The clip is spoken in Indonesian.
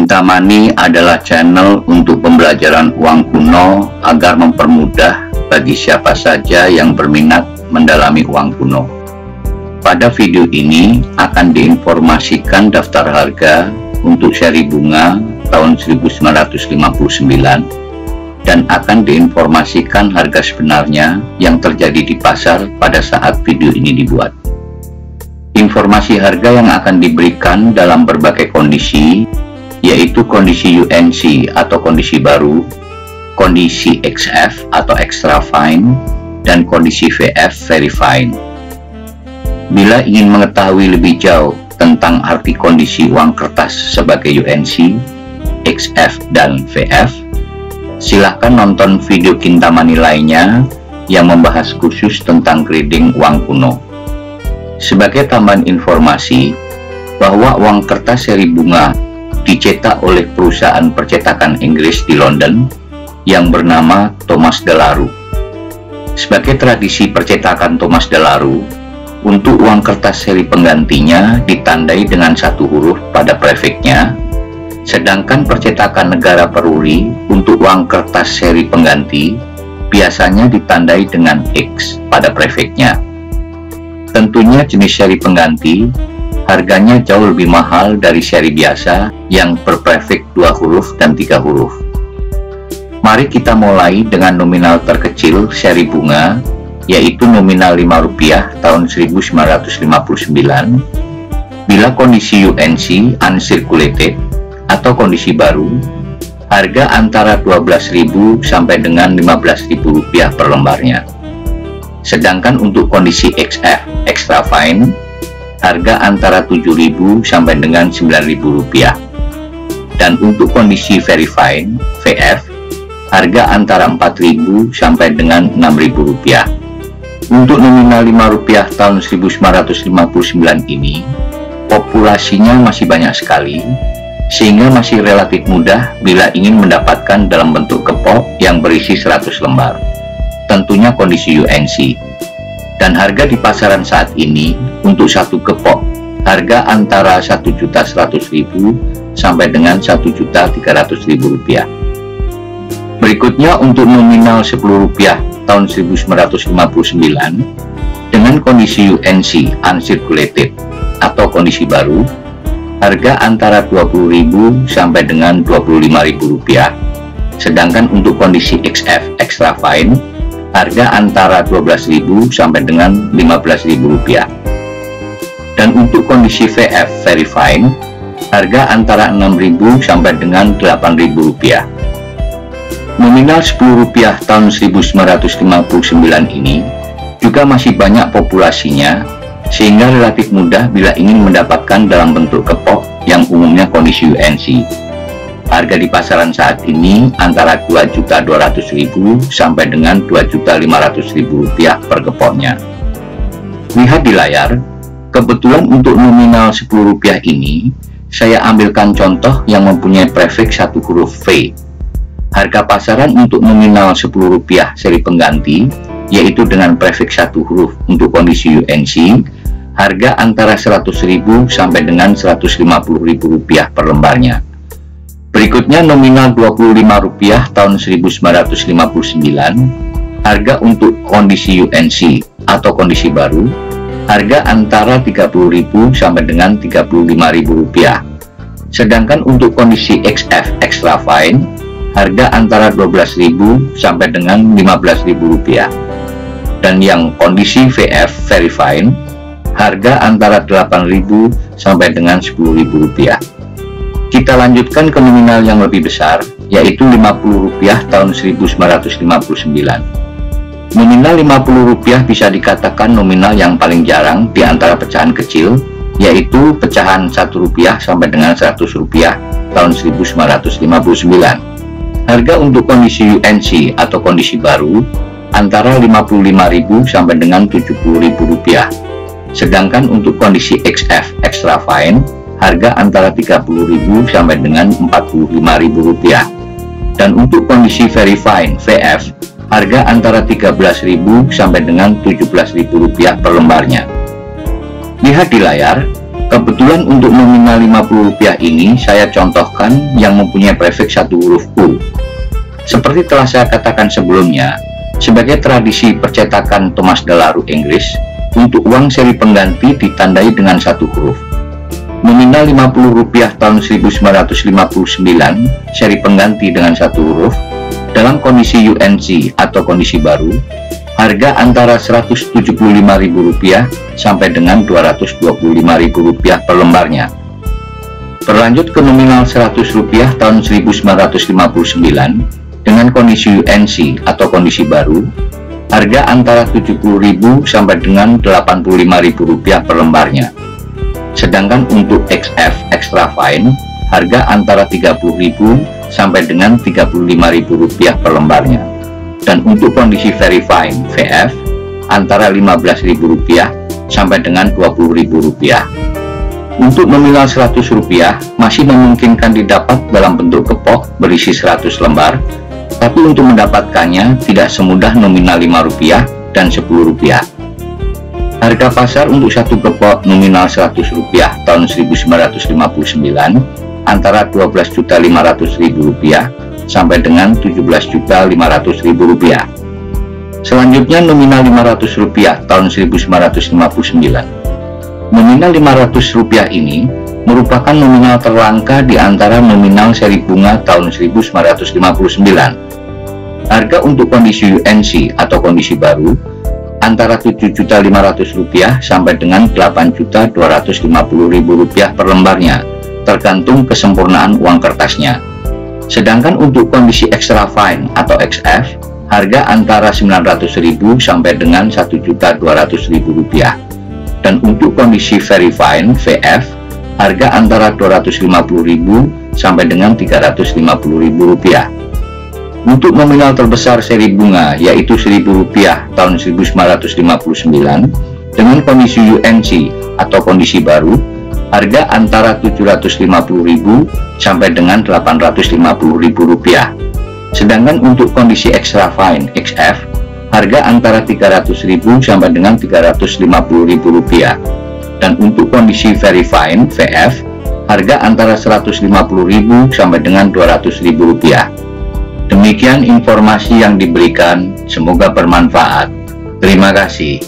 Kintamani adalah channel untuk pembelajaran uang kuno agar mempermudah bagi siapa saja yang berminat mendalami uang kuno. Pada video ini akan diinformasikan daftar harga untuk seri bunga tahun 1959 dan akan diinformasikan harga sebenarnya yang terjadi di pasar pada saat video ini dibuat. Informasi harga yang akan diberikan dalam berbagai kondisi, yaitu kondisi UNC atau kondisi baru, kondisi XF atau extra fine, dan kondisi VF very fine. Bila ingin mengetahui lebih jauh tentang arti kondisi uang kertas sebagai UNC, XF, dan VF, silahkan nonton video Kintamani lainnya yang membahas khusus tentang grading uang kuno. Sebagai tambahan informasi, bahwa uang kertas seri bunga dicetak oleh perusahaan percetakan Inggris di London yang bernama Thomas De La Rue. Sebagai tradisi percetakan Thomas De La Rue, untuk uang kertas seri penggantinya ditandai dengan satu huruf pada prefixnya, sedangkan percetakan negara peruri untuk uang kertas seri pengganti biasanya ditandai dengan X pada prefixnya. Tentunya jenis seri pengganti harganya jauh lebih mahal dari seri biasa yang berprefix 2 huruf dan 3 huruf. Mari kita mulai dengan nominal terkecil seri bunga, yaitu nominal Rp5 tahun 1959, bila kondisi UNC uncirculated atau kondisi baru, harga antara Rp12.000 sampai dengan Rp15.000 per lembarnya. Sedangkan untuk kondisi XF extra fine, harga antara Rp7.000 sampai dengan Rp9.000. Dan untuk kondisi very fine, VF, harga antara Rp4.000 sampai dengan Rp6.000. Untuk nominal Rp5 tahun 1959 ini, populasinya masih banyak sekali, sehingga masih relatif mudah bila ingin mendapatkan dalam bentuk kepok yang berisi 100 lembar. Tentunya kondisi UNC. Dan harga di pasaran saat ini untuk satu kepok harga antara Rp1.100.000 sampai dengan Rp1.300.000. Berikutnya untuk nominal Rp10 tahun 1959 dengan kondisi UNC uncirculated atau kondisi baru, harga antara Rp20.000 sampai dengan Rp25.000. Sedangkan untuk kondisi XF extra fine, harga antara Rp12.000 sampai dengan Rp15.000. Dan untuk kondisi VF very fine, harga antara Rp6.000 sampai dengan Rp8.000. Nominal Rp10 tahun 1959 ini juga masih banyak populasinya, sehingga relatif mudah bila ingin mendapatkan dalam bentuk kepok yang umumnya kondisi UNC. Harga di pasaran saat ini antara Rp2.200.000 sampai dengan Rp2.500.000 per kepoknya. Lihat di layar, kebetulan untuk nominal Rp10 ini, saya ambilkan contoh yang mempunyai prefix satu huruf V. Harga pasaran untuk nominal Rp10 seri pengganti, yaitu dengan prefix satu huruf untuk kondisi UNC, harga antara Rp100.000 sampai dengan Rp150.000 per lembarnya. Berikutnya nominal Rp25 tahun 1959, harga untuk kondisi UNC atau kondisi baru, harga antara Rp30.000 sampai dengan Rp35.000. Sedangkan untuk kondisi XF extra fine, harga antara Rp12.000 sampai dengan Rp15.000. Dan yang kondisi VF very fine, harga antara Rp8.000 sampai dengan Rp10.000. Kita lanjutkan ke nominal yang lebih besar, yaitu Rp50 tahun 1959. Nominal Rp50 bisa dikatakan nominal yang paling jarang di antara pecahan kecil, yaitu pecahan Rp1 sampai dengan Rp100 tahun 1959. Harga untuk kondisi UNC atau kondisi baru antara Rp55.000 sampai dengan Rp70.000. Sedangkan untuk kondisi XF extra fine, harga antara Rp30.000 sampai dengan Rp45.000. Dan untuk kondisi very fine VF, harga antara Rp13.000 sampai dengan Rp17.000 per lembarnya. Lihat di layar, Kebetulan untuk nominal Rp50 ini saya contohkan yang mempunyai prefiks satu huruf U. Seperti telah saya katakan sebelumnya, sebagai tradisi percetakan Thomas Delaroux Inggris, untuk uang seri pengganti ditandai dengan satu huruf. Nominal Rp50 tahun 1959 seri pengganti dengan satu huruf, dalam kondisi UNC atau kondisi baru, harga antara Rp175.000 sampai dengan Rp225.000 per lembarnya. Berlanjut ke nominal Rp100 tahun 1959 dengan kondisi UNC atau kondisi baru, harga antara Rp70.000 sampai dengan Rp85.000 per lembarnya. Sedangkan untuk XF Extra Fine, harga antara Rp30.000 sampai dengan Rp35.000 per lembarnya. Dan untuk kondisi Very Fine VF, antara Rp15.000 sampai dengan Rp20.000. Untuk nominal Rp100 masih memungkinkan didapat dalam bentuk kepok berisi 100 lembar, tapi untuk mendapatkannya tidak semudah nominal Rp5 dan Rp10. Harga pasar untuk satu kepok nominal Rp100 tahun 1959 antara Rp12.500.000 sampai dengan Rp17.500.000. Selanjutnya nominal Rp500 tahun 1959. Nominal Rp500 ini merupakan nominal terlangka di antara nominal seri bunga tahun 1959. Harga untuk kondisi UNC atau kondisi baru antara Rp7.500.000 sampai dengan Rp8.250.000 per lembarnya, tergantung kesempurnaan uang kertasnya. Sedangkan untuk kondisi Extra Fine atau XF, harga antara Rp900.000 sampai dengan Rp1.200.000. Dan untuk kondisi Very Fine VF, harga antara Rp250.000 sampai dengan Rp350.000. Untuk nominal terbesar seri bunga yaitu Rp1.000 tahun 1959 dengan kondisi UNC atau kondisi baru, harga antara Rp750.000 sampai dengan Rp850.000. Sedangkan untuk kondisi Extra Fine XF, harga antara Rp300.000 sampai dengan Rp350.000. Dan untuk kondisi Very Fine VF, harga antara Rp150.000 sampai dengan Rp200.000. Demikian informasi yang diberikan, semoga bermanfaat. Terima kasih.